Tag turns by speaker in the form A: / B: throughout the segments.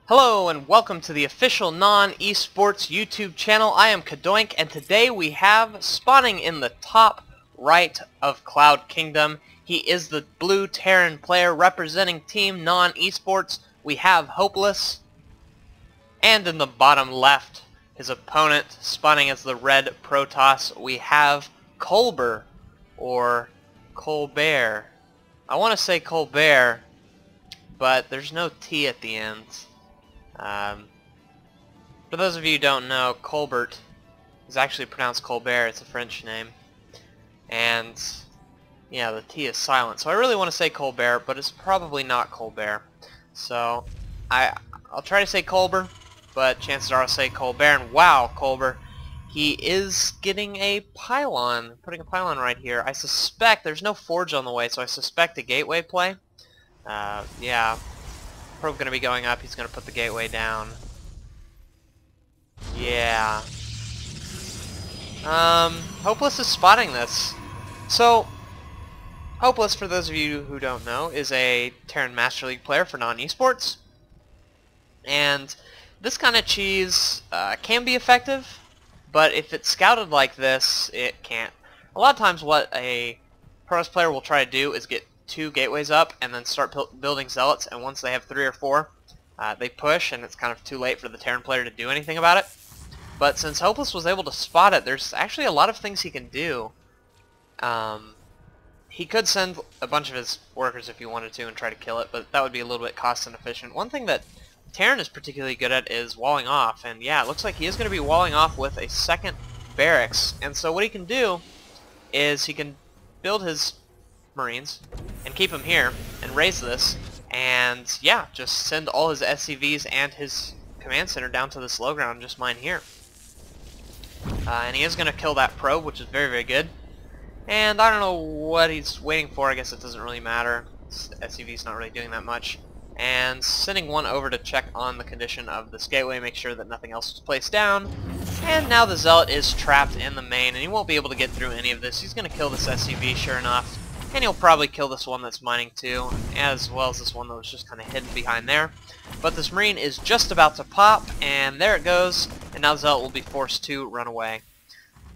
A: Hello and welcome to the official NoN-eSports YouTube channel. I am Cadoink, and today we have spawning in the top right of Cloud Kingdom. He is the blue Terran player representing Team NoN-eSports. We have Hopeless, and in the bottom left, his opponent spawning as the red Protoss. We have Kolber, or Kolber. I want to say Kolber, but there's no T at the end. For those of you who don't know, Colbert is actually pronounced Kolber. It's a French name. And, yeah, the T is silent. So I really want to say Kolber, but it's probably not Kolber. So, I'll try to say Kolber, but chances are I'll say Kolber. And wow, Kolber, he is getting a pylon, putting a pylon right here. I suspect, there's no forge on the way, so I suspect a gateway play. Yeah. Probe going to be going up. He's going to put the gateway down. Yeah. Hopeless is spotting this. So, Hopeless, for those of you who don't know, is a Terran Master League player for NoN-eSports. And this kind of cheese can be effective, but if it's scouted like this, it can't. A lot of times what a Protoss player will try to do is get 2 gateways up and then start building zealots, and once they have 3 or 4 they push, and it's kind of too late for the Terran player to do anything about it. But since Hopeless was able to spot it, there's actually a lot of things he can do. He could send a bunch of his workers if he wanted to and try to kill it, but that would be a little bit cost inefficient. One thing that Terran is particularly good at is walling off, and yeah, it looks like he is going to be walling off with a second barracks. And so what he can do is he can build his Marines and keep them here and raise this, and yeah, just send all his SCVs and his command center down to this low ground and just mine here. And he is going to kill that probe, which is very, very good. And I don't know what he's waiting for. I guess it doesn't really matter. SCV's not really doing that much. And sending one over to check on the condition of this gateway, make sure that nothing else is placed down. And now the Zealot is trapped in the main, and he won't be able to get through any of this. He's going to kill this SCV, sure enough. And he'll probably kill this one that's mining too, as well as this one that was just kind of hidden behind there. But this Marine is just about to pop, and there it goes. And now Zealot will be forced to run away,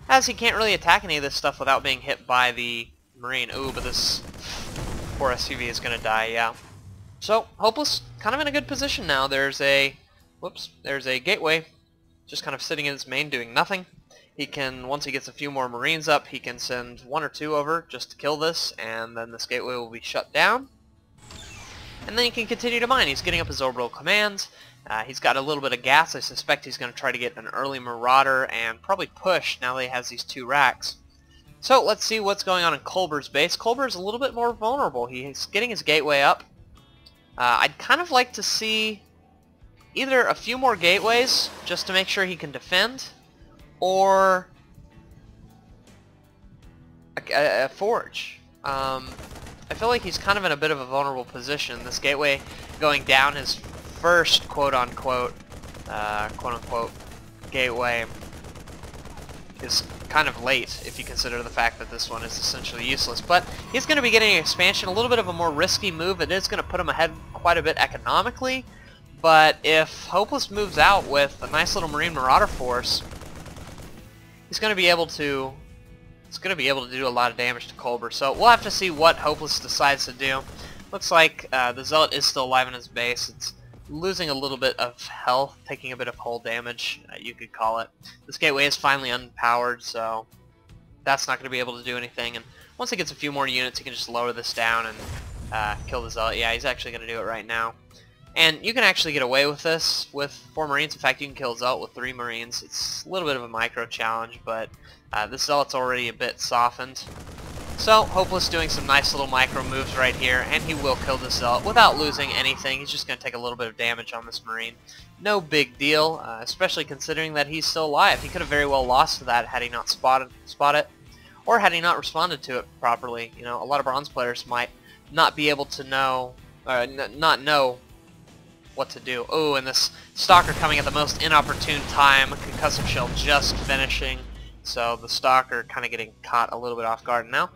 A: as he can't really attack any of this stuff without being hit by the Marine. Ooh, but this poor SCV is going to die, yeah. So, Hopeless kind of in a good position now. There's a gateway just kind of sitting in his main doing nothing. He can, once he gets a few more Marines up, he can send 1 or 2 over just to kill this, and then this gateway will be shut down. And then he can continue to mine. He's getting up his orbital commands. He's got a little bit of gas. I suspect he's going to try to get an early Marauder and probably push now that he has these 2 racks. So let's see what's going on in Kolber's base. Kolber's a little bit more vulnerable. He's getting his gateway up. I'd kind of like to see either a few more gateways just to make sure he can defend, or a forge. I feel like he's kind of in a bit of a vulnerable position. This gateway going down, his first quote-unquote gateway, is kind of late if you consider the fact that this one is essentially useless. But he's going to be getting an expansion, a little bit of a more risky move. It is going to put him ahead quite a bit economically, but if Hopeless moves out with a nice little Marine Marauder force, he's going to be able to do a lot of damage to Kolber. So we'll have to see what Hopeless decides to do. Looks like the Zealot is still alive in his base. It's losing a little bit of health, taking a bit of hull damage, you could call it. This gateway is finally unpowered, so that's not going to be able to do anything. And once he gets a few more units, he can just lower this down and kill the Zealot. Yeah, he's actually going to do it right now. And you can actually get away with this with 4 Marines. In fact, you can kill Zealot with 3 Marines. It's a little bit of a micro challenge, but this Zealot's already a bit softened. So, Hopeless doing some nice little micro moves right here, and he will kill this Zealot without losing anything. He's just going to take a little bit of damage on this Marine. No big deal, especially considering that he's still alive. He could have very well lost to that had he not spot it, or had he not responded to it properly. You know, a lot of bronze players might not be able to know, not know what to do. Oh, and this Stalker coming at the most inopportune time. Concussive Shell just finishing, so the Stalker kind of getting caught a little bit off guard. Now,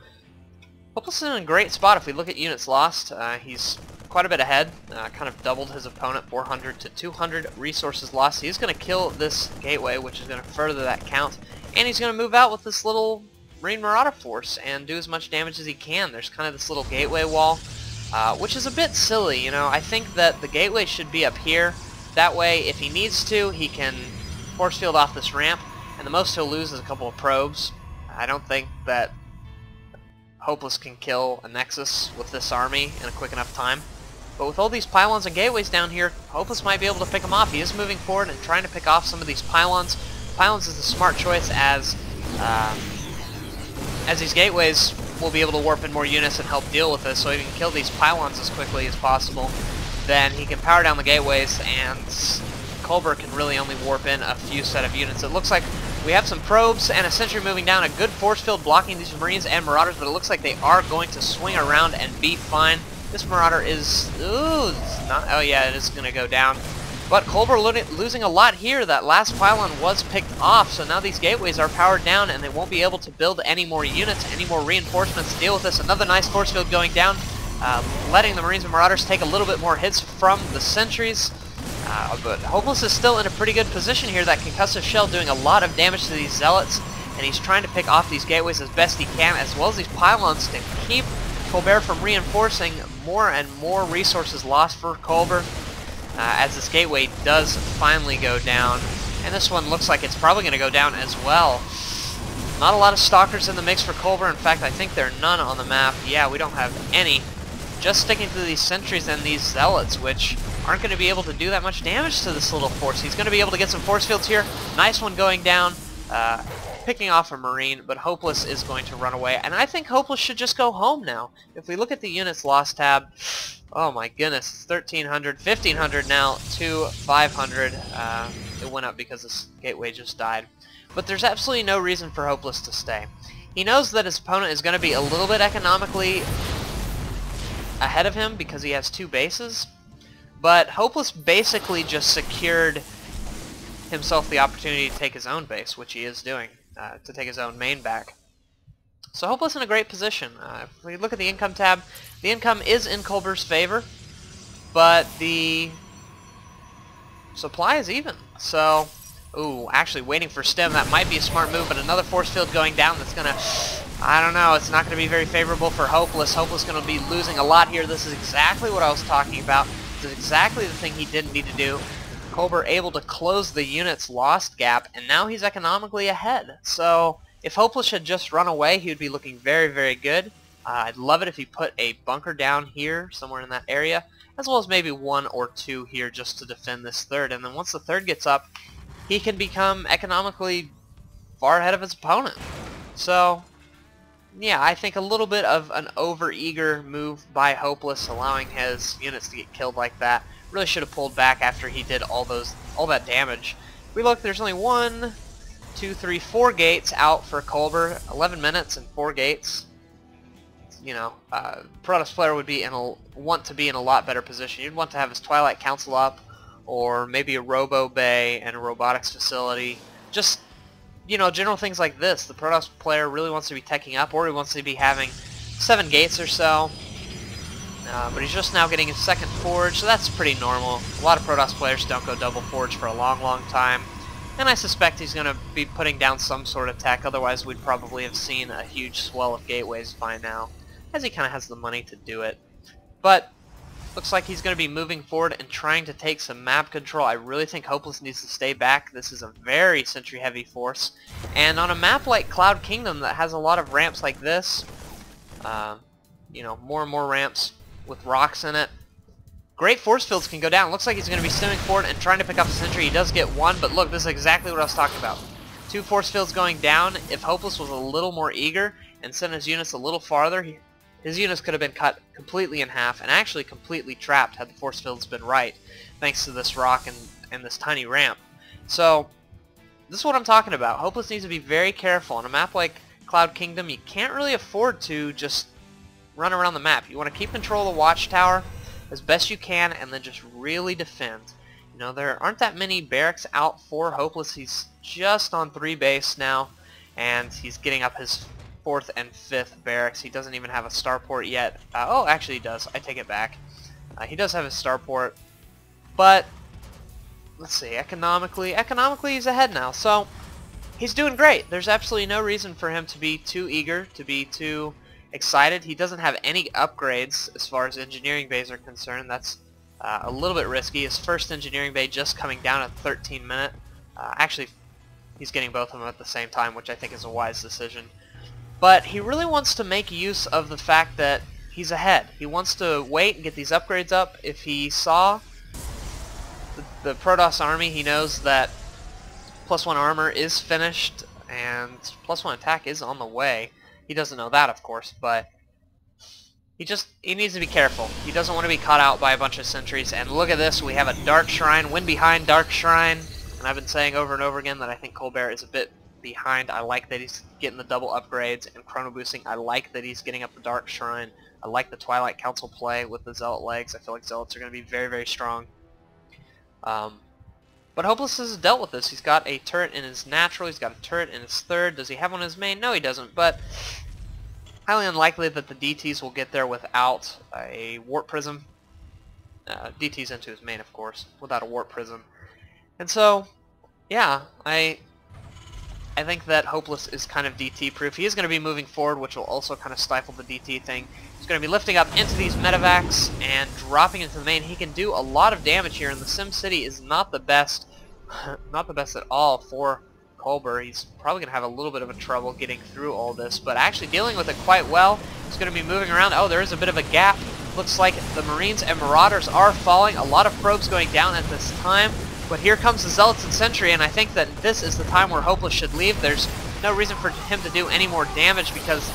A: Hopeless is in a great spot. If we look at units lost, he's quite a bit ahead, kind of doubled his opponent, 400 to 200 resources lost. He's going to kill this gateway, which is going to further that count, and he's going to move out with this little Marine Marauder force and do as much damage as he can. There's kind of this little gateway wall, which is a bit silly, you know. I think that the gateway should be up here. That way, if he needs to, he can force field off this ramp, and the most he'll lose is a couple of probes. I don't think that Hopeless can kill a Nexus with this army in a quick enough time. But with all these pylons and gateways down here, Hopeless might be able to pick them off. He is moving forward and trying to pick off some of these pylons. Pylons is a smart choice as these gateways will be able to warp in more units and help deal with this. So if he can kill these pylons as quickly as possible, then he can power down the gateways, and Kolber can really only warp in a few set of units. It looks like we have some probes and a sentry moving down, a good force field blocking these Marines and Marauders, but it looks like they are going to swing around and be fine. This Marauder is, it's not, oh yeah, it is going to go down. But Kolber losing a lot here. That last pylon was picked off, so now these gateways are powered down and they won't be able to build any more units, any more reinforcements to deal with this. Another nice force field going down, letting the Marines and Marauders take a little bit more hits from the sentries. But Hopeless is still in a pretty good position here. That concussive shell doing a lot of damage to these zealots, and he's trying to pick off these gateways as best he can, as well as these pylons, to keep Kolber from reinforcing. More and more resources lost for Kolber as this gateway does finally go down, and this one looks like it's probably going to go down as well. Not a lot of stalkers in the mix for Kolber. In fact, I think there are none on the map. Yeah, we don't have any. Just sticking to these sentries and these zealots, which aren't going to be able to do that much damage to this little force. He's going to be able to get some force fields here. Nice one going down, picking off a Marine, but Hopeless is going to run away. And I think Hopeless should just go home now. If we look at the units lost tab, oh my goodness, it's 1,300, 1,500 now to 500. It went up because this gateway just died. But there's absolutely no reason for Hopeless to stay. He knows that his opponent is going to be a little bit economically ahead of him because he has 2 bases. But Hopeless basically just secured himself the opportunity to take his own base, which he is doing, to take his own main back. So Hopeless in a great position. If we look at the income tab, the income is in Kolber's favor, but the supply is even. So, ooh, actually waiting for stem, that might be a smart move, but another force field going down that's going to, I don't know, it's not going to be very favorable for Hopeless. Hopeless going to be losing a lot here. This is exactly what I was talking about. This is exactly the thing he didn't need to do. Kolber able to close the units lost gap, and now he's economically ahead. So if Hopeless had just run away, he would be looking very, very good. I'd love it if he put a bunker down here, somewhere in that area, as well as maybe 1 or 2 here just to defend this third. And then once the third gets up, he can become economically far ahead of his opponent. So yeah, I think a little bit of an over-eager move by Hopeless, allowing his units to get killed like that. Really should have pulled back after he did all that damage. If we look, there's only 1, 2, 3, 4 gates out for Kolber. 11 minutes and 4 gates. You know, Protoss player would be want to be in a lot better position. You'd want to have his Twilight Council up, or maybe a Robo Bay and a robotics facility. Just, you know, general things like this. The Protoss player really wants to be teching up, or he wants to be having 7 gates or so. But he's just now getting his 2nd forge, so that's pretty normal. A lot of Protoss players don't go double forge for a long, long time. And I suspect he's going to be putting down some sort of tech, otherwise we'd probably have seen a huge swell of gateways by now, as he kind of has the money to do it. But looks like he's going to be moving forward and trying to take some map control. I really think Hopeless needs to stay back. This is a very sentry-heavy force. And on a map like Cloud Kingdom that has a lot of ramps like this, you know, more and more ramps with rocks in it, great force fields can go down. Looks like he's going to be stemming forward and trying to pick up a sentry. He does get 1, but look, this is exactly what I was talking about. 2 force fields going down. If Hopeless was a little more eager and sent his units a little farther, his units could have been cut completely in half and actually completely trapped had the force fields been right, thanks to this rock and this tiny ramp. So this is what I'm talking about. Hopeless needs to be very careful. On a map like Cloud Kingdom, you can't really afford to just run around the map. You want to keep control of the watchtower as best you can and then just really defend. You know, there aren't that many barracks out for Hopeless. He's just on 3 base now, and he's getting up his 4th and 5th barracks. He doesn't even have a starport yet. Oh, actually he does. I take it back. He does have his starport, but let's see, economically he's ahead now, so he's doing great. There's absolutely no reason for him to be too eager, to be too excited. He doesn't have any upgrades as far as engineering bays are concerned. That's a little bit risky. His first engineering bay just coming down at 13 minute. Actually, he's getting both of them at the same time, which I think is a wise decision. But he really wants to make use of the fact that he's ahead. He wants to wait and get these upgrades up. If he saw the Protoss army, he knows that +1 armor is finished and +1 attack is on the way. He doesn't know that, of course, but he needs to be careful. He doesn't want to be caught out by a bunch of sentries. And look at this, we have a Dark Shrine, win behind Dark Shrine. And I've been saying over and over again that I think Kolber is a bit behind. I like that he's getting the double upgrades and chrono boosting. I like that he's getting up the Dark Shrine. I like the Twilight Council play with the Zealot legs. I feel like Zealots are going to be very, very strong. But Hopeless has dealt with this. He's got a turret in his natural. He's got a turret in his third. Does he have one in his main? No, he doesn't. But highly unlikely that the DTs will get there without a Warp Prism. DTs into his main, of course, without a Warp Prism. And so, yeah, I think that Hopeless is kind of DT-proof. He is going to be moving forward, which will also kind of stifle the DT thing. He's going to be lifting up into these medevacs and dropping into the main. He can do a lot of damage here, and the SimCity is not the best, not the best at all for Kolber. He's probably going to have a little bit of a trouble getting through all this, but actually dealing with it quite well. He's going to be moving around. Oh, there is a bit of a gap. Looks like the Marines and Marauders are falling. A lot of probes going down at this time. But here comes the Zealots and Sentry, and I think that this is the time where Hopeless should leave. There's no reason for him to do any more damage because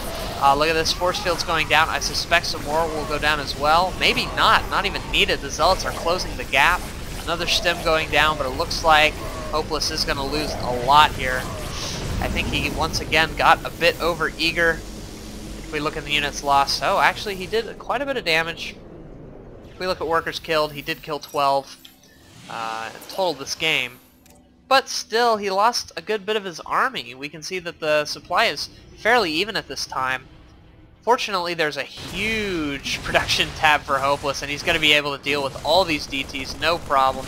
A: look at this, force field's going down. I suspect some more will go down as well. Maybe not even needed. The Zealots are closing the gap. Another stem going down, but it looks like Hopeless is going to lose a lot here. I think he once again got a bit over eager. If we look at the units lost, oh, actually he did quite a bit of damage. If we look at workers killed, he did kill 12. Total this game, but still he lost a good bit of his army. We can see that the supply is fairly even at this time. Fortunately, there's a huge production tab for Hopeless, and he's going to be able to deal with all these DTs, no problem.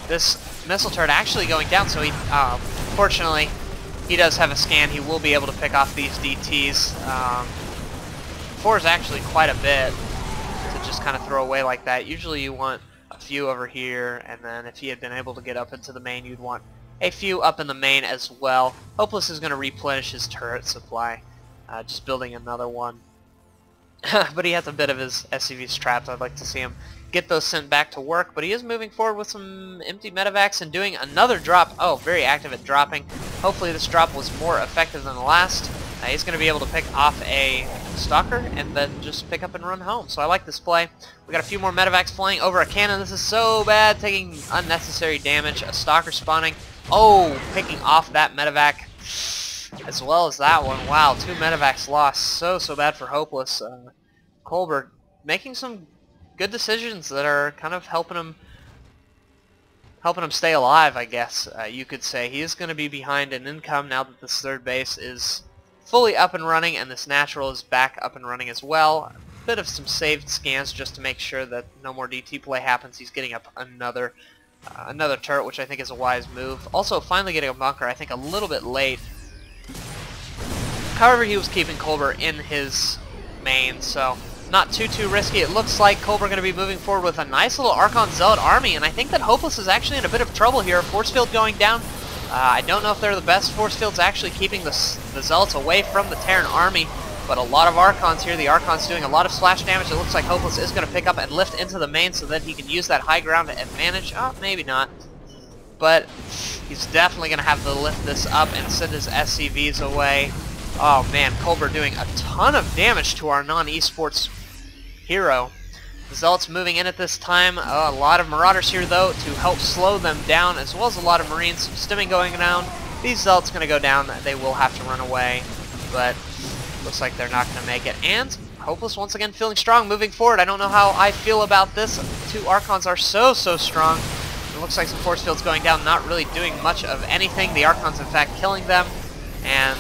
A: This missile turret actually going down, so he, fortunately, he does have a scan. He will be able to pick off these DTs. 4 is actually quite a bit to just kind of throw away like that. Usually you want a few over here, and then if he had been able to get up into the main, you'd want a few up in the main as well. Hopeless is going to replenish his turret supply, just building another one. But he has a bit of his SCVs trapped. I'd like to see him get those sent back to work, but he is moving forward with some empty medevacs and doing another drop. Oh, very active at dropping. Hopefully this drop was more effective than the last. He's going to be able to pick off a Stalker and then just pick up and run home. So I like this play. We got a few more medevacs flying over a cannon. This is so bad, taking unnecessary damage. A Stalker spawning. Oh, picking off that medevac as well as that one. Wow, 2 medevacs lost. So bad for Hopeless. Kolber making some good decisions that are kind of helping him stay alive, I guess you could say. He is going to be behind an income now that this third base is fully up and running, and this natural is back up and running as well. A bit of some saved scans just to make sure that no more DT play happens. He's getting up another turret, which I think is a wise move. Also, finally getting a bunker, I think a little bit late. However, he was keeping Kolber in his main, so not too risky. It looks like Kolber going to be moving forward with a nice little Archon Zealot army, and I think that Hopeless is actually in a bit of trouble here. Force field going down. I don't know if they're the best force fields actually keeping the Zealots away from the Terran army, but a lot of Archons here. The Archon's doing a lot of splash damage. It looks like Hopeless is going to pick up and lift into the main so that he can use that high ground advantage. Oh, maybe not. But he's definitely going to have to lift this up and send his SCVs away. Oh man, Kolber doing a ton of damage to our non-esports hero. The Zealots moving in at this time. A lot of Marauders here, though, to help slow them down, as well as a lot of Marines. Stimming going down. These Zealots going to go down. They will have to run away, but looks like they're not going to make it. And Hopeless once again feeling strong, moving forward. I don't know how I feel about this. 2 Archons are so strong. It looks like some force fields going down, not really doing much of anything. The Archons, in fact, killing them. And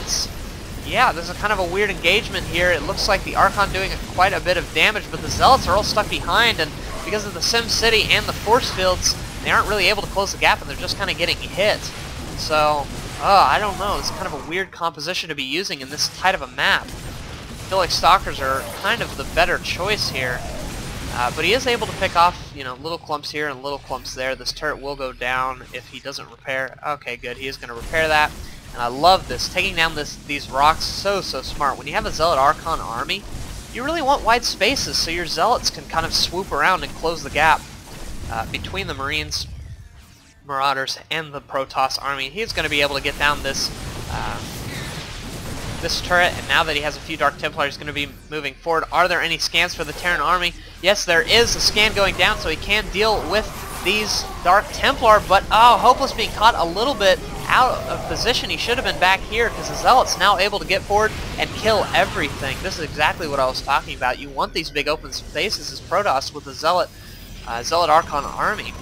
A: yeah, this is kind of a weird engagement here. It looks like the Archon doing quite a bit of damage, but the Zealots are all stuck behind, and because of the Sim City and the force fields, they aren't really able to close the gap, and they're just kind of getting hit. So, I don't know. It's kind of a weird composition to be using in this tight of a map. I feel like Stalkers are kind of the better choice here. But he is able to pick off, you know, little clumps here and little clumps there. This turret will go down if he doesn't repair. Okay, good. He is going to repair that. And I love this. Taking down these rocks, so smart. When you have a Zealot Archon army, you really want wide spaces so your Zealots can kind of swoop around and close the gap between the Marines, Marauders, and the Protoss army. He's going to be able to get down this this turret, and now that he has a few Dark Templars, he's going to be moving forward. Are there any scans for the Terran army? Yes, there is a scan going down, so he can deal with these Dark Templar, but Hopeless being caught a little bit out of position. He should have been back here because the Zealot's now able to get forward and kill everything. This is exactly what I was talking about. You want these big open spaces as Protoss with the Zealot Archon army.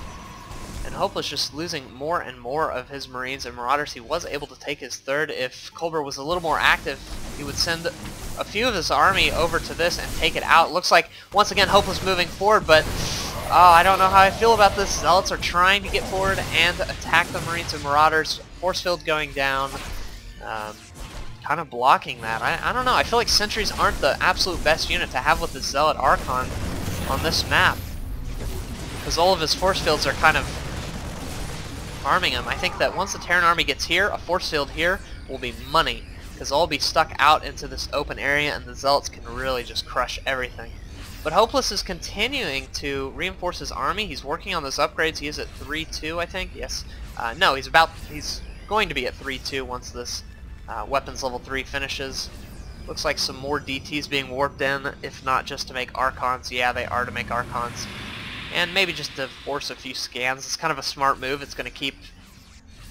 A: And Hopeless just losing more and more of his Marines and Marauders. He was able to take his third. If Kolber was a little more active, he would send a few of his army over to this and take it out. Looks like, once again, Hopeless moving forward, but I don't know how I feel about this. Zealots are trying to get forward and attack the Marines and Marauders. Force field going down, kind of blocking that. I don't know. I feel like Sentries aren't the absolute best unit to have with the Zealot Archon on this map, because all of his force fields are kind of harming him. I think that once the Terran army gets here, a force field here will be money, because they'll be stuck out into this open area, and the Zealots can really just crush everything. But Hopeless is continuing to reinforce his army. He's working on those upgrades. He is at 3-2, I think. Yes. No, he's going to be at 3-2 once this weapons level 3 finishes. Looks like some more DTs being warped in, if not just to make Archons. Yeah, they are to make Archons. And maybe just to force a few scans. It's kind of a smart move. It's going to keep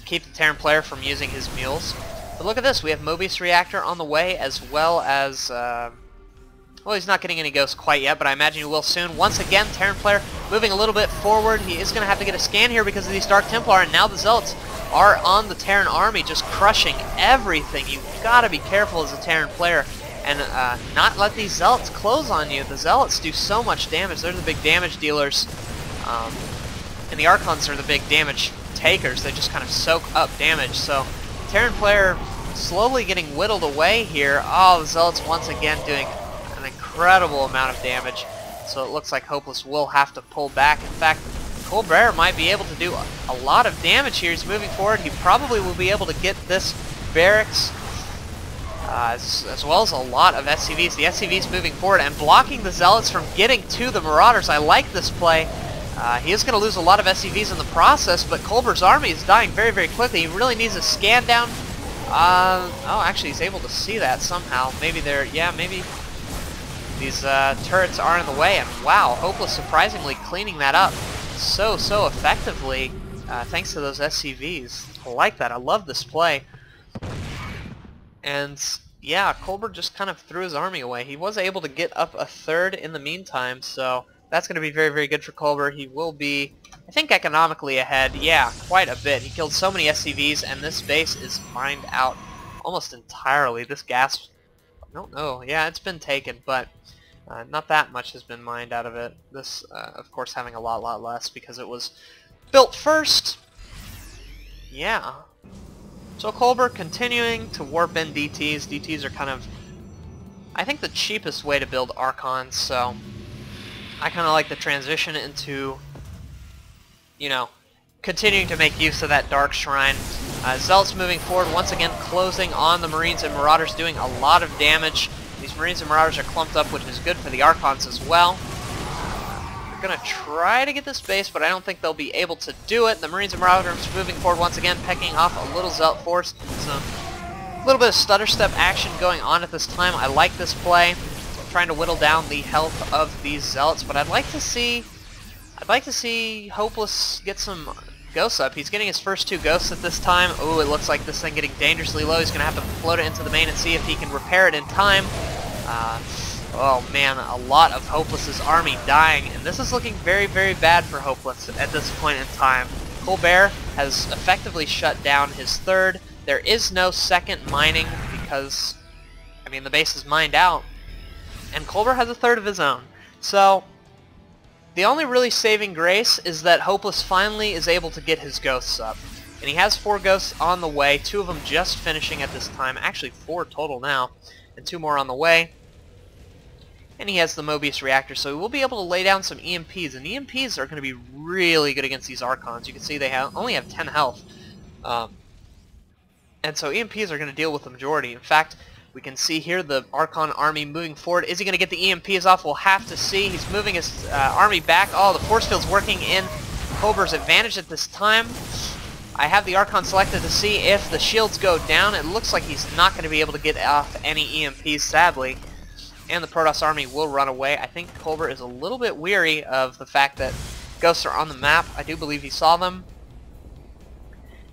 A: the Terran player from using his mules. But look at this. We have Mobius Reactor on the way, as well as well, he's not getting any ghosts quite yet, but I imagine he will soon. Once again, Terran player moving a little bit forward. He is going to have to get a scan here because of these Dark Templar, and now the Zealots are on the Terran army, just crushing everything. You've got to be careful as a Terran player and not let these Zealots close on you. The Zealots do so much damage. They're the big damage dealers, and the Archons are the big damage takers. They just kind of soak up damage. So Terran player slowly getting whittled away here. The Zealots once again doing an incredible amount of damage. So it looks like Hopeless will have to pull back. In fact, Kolber might be able to do a lot of damage here. He's moving forward. He probably will be able to get this barracks as well as a lot of SCVs. The SCVs moving forward and blocking the Zealots from getting to the Marauders. I like this play. He is going to lose a lot of SCVs in the process, but Kolber's army is dying very, very quickly. He really needs a scan down. Actually, he's able to see that somehow. Maybe maybe these turrets are in the way, and wow, Hopeless surprisingly cleaning that up so effectively, thanks to those SCVs. I like that. I love this play. And yeah, Kolber just kind of threw his army away. He was able to get up a third in the meantime, so that's going to be very, very good for Kolber. He will be, I think, economically ahead. Yeah, quite a bit. He killed so many SCVs, and this base is mined out almost entirely. This gas, I don't know. Yeah, it's been taken, but not that much has been mined out of it. This, of course, having a lot less because it was built first. Yeah. So Kolber continuing to warp in DTs. DTs are kind of, I think, the cheapest way to build Archons, so I kind of like the transition into, you know, continuing to make use of that Dark Shrine. Zealots moving forward, once again closing on the Marines and Marauders, doing a lot of damage. These Marines and Marauders are clumped up, which is good for the Archons as well. They're going to try to get this base, but I don't think they'll be able to do it. The Marines and Marauders moving forward once again, pecking off a little Zealot force. Some little bit of stutter step action going on at this time. I like this play. So I'm trying to whittle down the health of these Zealots, but I'd like to see Hopeless get some ghosts up. He's getting his first 2 ghosts at this time. Ooh, it looks like this thing getting dangerously low. He's going to have to float it into the main and see if he can repair it in time. Oh man, a lot of Hopeless's army dying, and this is looking very, very bad for Hopeless at this point in time. Kolber has effectively shut down his third. There is no second mining because I mean, the base is mined out, and Kolber has a third of his own. So the only really saving grace is that Hopeless finally is able to get his ghosts up. And he has 4 ghosts on the way, 2 of them just finishing at this time, actually 4 total now, and 2 more on the way. And he has the Mobius reactor, so we'll be able to lay down some EMPs, and EMPs are going to be really good against these Archons. You can see they only have 10 health. And so EMPs are going to deal with the majority. In fact, we can see here the Archon army moving forward. Is he going to get the EMPs off? We'll have to see. He's moving his army back. Oh, the force field's working in Kolber's advantage at this time. I have the Archon selected to see if the shields go down. It looks like he's not going to be able to get off any EMPs, sadly. And the Protoss army will run away. I think Kolber is a little bit weary of the fact that ghosts are on the map. I do believe he saw them.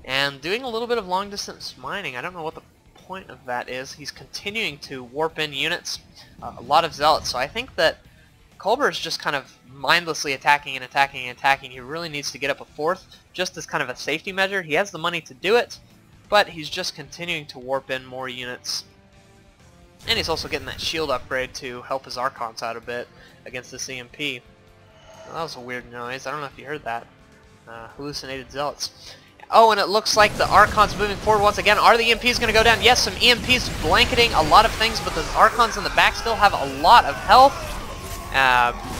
A: And doing a little bit of long-distance mining. I don't know what the point of that is. He's continuing to warp in units. A lot of zealots. So I think that Kolber is just kind of mindlessly attacking and attacking and attacking. He really needs to get up a 4th, just as kind of a safety measure. He has the money to do it, but he's just continuing to warp in more units. And he's also getting that shield upgrade to help his Archons out a bit against this EMP. Well, that was a weird noise. I don't know if you heard that. Hallucinated zealots. Oh, and it looks like the Archon's moving forward once again. Are the EMPs going to go down? Yes, some EMPs blanketing a lot of things, but the Archons in the back still have a lot of health.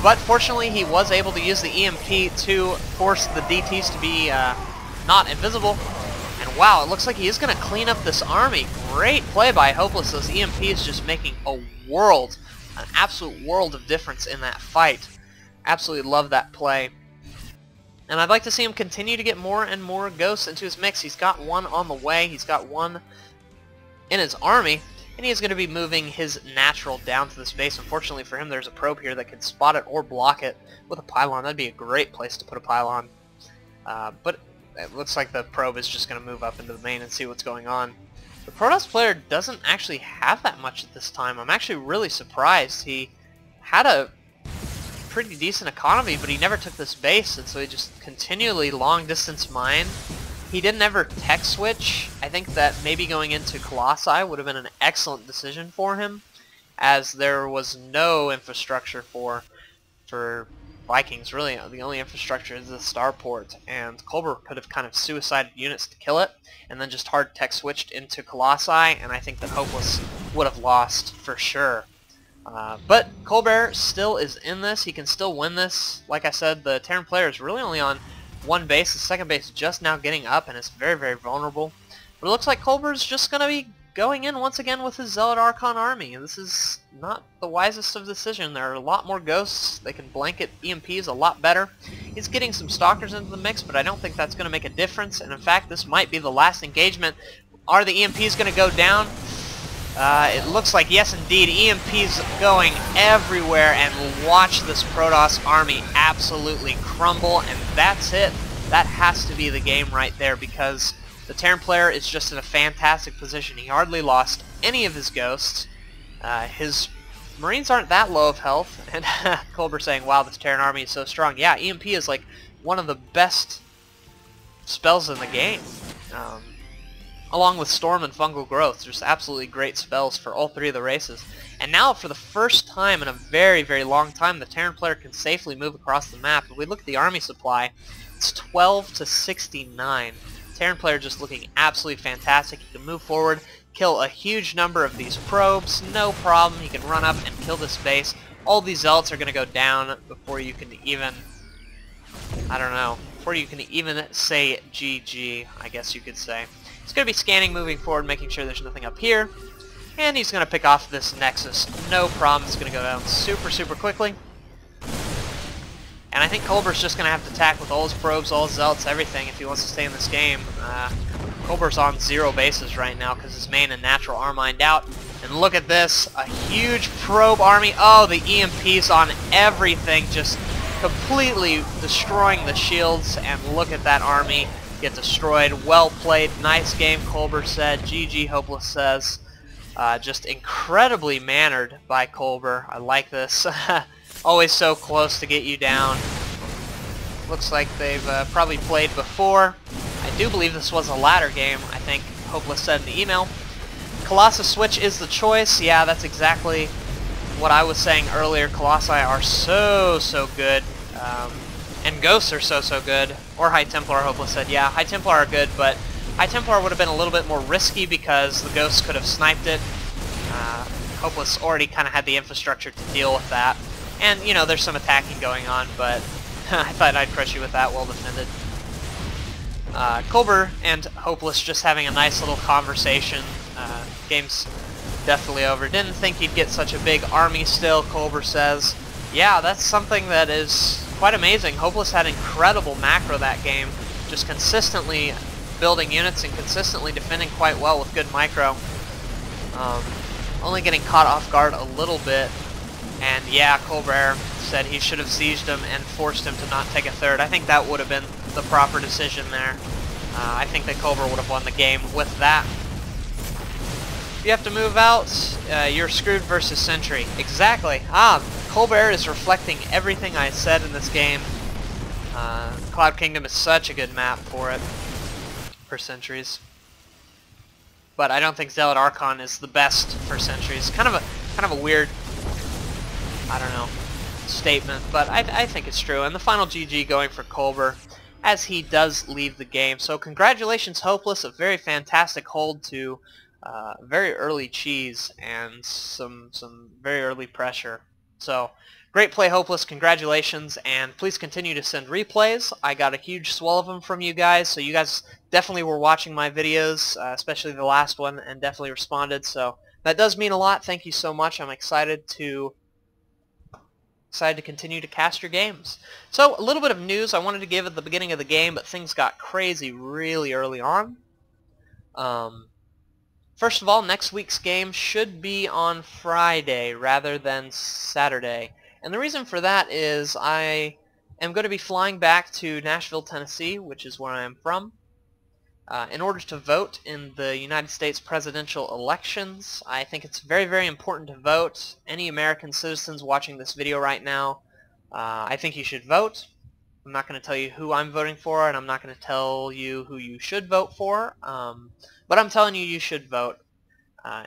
A: But fortunately, he was able to use the EMP to force the DTs to be not invisible. And wow, it looks like he is going to clean up this army. Great play by Hopeless. Those EMPs just making an absolute world of difference in that fight. Absolutely love that play. And I'd like to see him continue to get more and more ghosts into his mix. He's got 1 on the way. He's got 1 in his army. And he is going to be moving his natural down to this base. Unfortunately for him, there's a probe here that can spot it or block it with a pylon. That'd be a great place to put a pylon. But it looks like the probe is just going to move up into the main and see what's going on. The Protoss player doesn't actually have that much at this time. I'm actually really surprised. He had a pretty decent economy, but he never took this base, and so he just continually long-distance mined. He didn't ever tech switch. I think that maybe going into Colossi would have been an excellent decision for him, as there was no infrastructure for Vikings. Really, the only infrastructure is the starport, and Kolber could have kind of suicided units to kill it, and then just hard tech switched into Colossi, and I think that Hopeless would have lost for sure. But Kolber still is in this. He can still win this. Like I said, the Terran player is really only on 1 base. The second base is just now getting up, and it's very, very vulnerable. But it looks like Kolber's just going to be going in once again with his Zealot Archon army. This is not the wisest of decisions. There are a lot more ghosts. They can blanket EMPs a lot better. He's getting some Stalkers into the mix, but I don't think that's going to make a difference. And in fact, this might be the last engagement. Are the EMPs going to go down? It looks like yes indeed. EMPs going everywhere, and watch this Protoss army absolutely crumble, and that's it. That has to be the game right there, because the Terran player is just in a fantastic position. He hardly lost any of his ghosts. His Marines aren't that low of health, and Kolber saying, wow, this Terran army is so strong. Yeah, EMP is like one of the best spells in the game. Along with Storm and Fungal Growth, just absolutely great spells for all 3 of the races. And now, for the first time in a very, very long time, the Terran player can safely move across the map. If we look at the army supply, it's 12 to 69. Terran player just looking absolutely fantastic. He can move forward, kill a huge number of these probes, no problem. He can run up and kill this base. All these zealots are going to go down before you can even, I don't know, before you can even say GG, I guess you could say. He's going to be scanning moving forward, making sure there's nothing up here. And he's going to pick off this Nexus. No problem. It's going to go down super, super quickly. And I think Kolber's just going to have to attack with all his probes, all his zealots, everything if he wants to stay in this game. Kolber's on 0 bases right now because his main and natural are mined out. And look at this. A huge probe army. Oh, the EMPs on everything. Just completely destroying the shields. And look at that army get destroyed. Well played. Nice game, Kolber said. GG, Hopeless says. Just incredibly mannered by Kolber. I like this. Always so close to get you down. Looks like they've probably played before. I do believe this was a ladder game, I think Hopeless said in the email. Colossus switch is the choice. Yeah, that's exactly what I was saying earlier. Colossi are so good. And Ghosts are so good. Or High Templar, Hopeless said. Yeah, High Templar are good, but High Templar would have been a little bit more risky because the Ghosts could have sniped it. Hopeless already kind of had the infrastructure to deal with that. And, you know, there's some attacking going on, but I thought I'd crush you with that. Well defended. Kolber and Hopeless just having a nice little conversation. Game's definitely over. Didn't think he'd get such a big army still, Kolber says. Yeah, that's something that is quite amazing. Hopeless had incredible macro that game, just consistently building units and consistently defending quite well with good micro. Only getting caught off guard a little bit. And yeah, Kolber said he should have sieged him and forced him to not take a third. I think that would have been the proper decision there. I think that Kolber would have won the game with that. If you have to move out, you're screwed versus Sentry. Exactly. Kolber is reflecting everything I said in this game. Cloud Kingdom is such a good map for it, for Sentries. But I don't think Zealot Archon is the best for Sentries. Kind of a weird, I don't know, statement, but I think it's true. And the final GG going for Kolber, as he does leave the game. So congratulations, Hopeless, a very fantastic hold to very early cheese and some very early pressure. So great play, Hopeless. Congratulations, and please continue to send replays. I got a huge swell of them from you guys, so you guys definitely were watching my videos, especially the last one, and definitely responded. So that does mean a lot. Thank you so much. I'm excited to continue to cast your games. So a little bit of news I wanted to give at the beginning of the game, but things got crazy really early on. First of all, next week's game should be on Friday rather than Saturday. And the reason for that is I am going to be flying back to Nashville, Tennessee, which is where I am from, in order to vote in the United States presidential elections. I think it's very important to vote. Any American citizens watching this video right now, I think you should vote. I'm not going to tell you who I'm voting for, and I'm not going to tell you who you should vote for, but I'm telling you you should vote.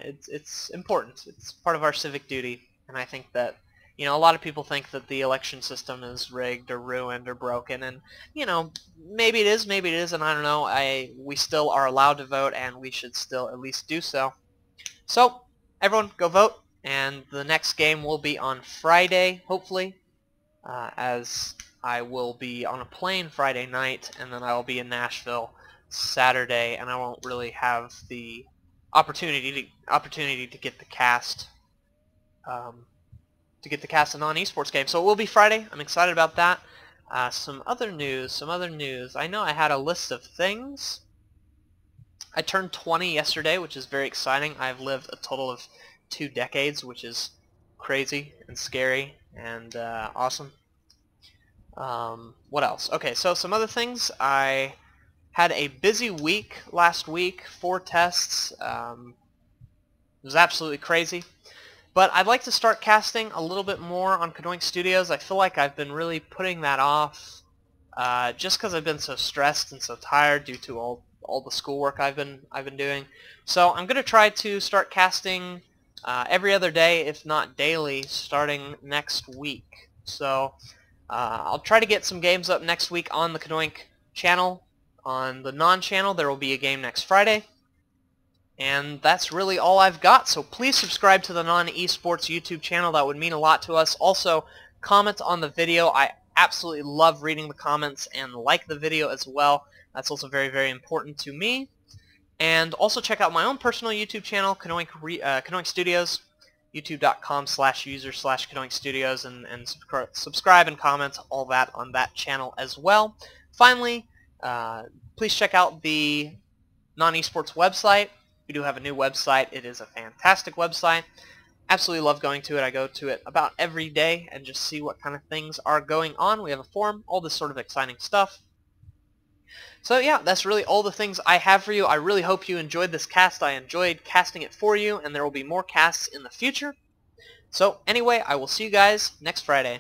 A: It's important. It's part of our civic duty, and I think that, you know, a lot of people think that the election system is rigged or ruined or broken, and, you know, maybe it is, and I don't know. We still are allowed to vote, and we should still at least do so. So, everyone, go vote, and the next game will be on Friday, hopefully, as I will be on a plane Friday night, and then I will be in Nashville Saturday, and I won't really have the opportunity to get the cast a NoN-eSports game. So it will be Friday. I'm excited about that. Some other news. I know I had a list of things. I turned 20 yesterday, which is very exciting. I've lived a total of 2 decades, which is crazy and scary and awesome. What else? Okay, so some other things. I had a busy week last week, 4 tests. It was absolutely crazy. But I'd like to start casting a little bit more on CadoinkStudios. I feel like I've been really putting that off just because I've been so stressed and so tired due to all the schoolwork I've been doing. So I'm going to try to start casting every other day, if not daily, starting next week. So I'll try to get some games up next week on the Cadoink channel. On the NoN channel, there will be a game next Friday. And that's really all I've got. So please subscribe to the NoN-eSports YouTube channel. That would mean a lot to us. Also, comment on the video. I absolutely love reading the comments, and like the video as well. That's also very important to me. And also check out my own personal YouTube channel, CadoinkStudios, youtube.com/user/CadoinkStudios, and subscribe and comment all that on that channel as well. Finally, please check out the NoN-eSports website. We do have a new website. It is a fantastic website. Absolutely love going to it. I go to it about every day and just see what kind of things are going on. We have a forum, all this sort of exciting stuff. So yeah, that's really all the things I have for you. I really hope you enjoyed this cast. I enjoyed casting it for you, and there will be more casts in the future. So anyway, I will see you guys next Friday.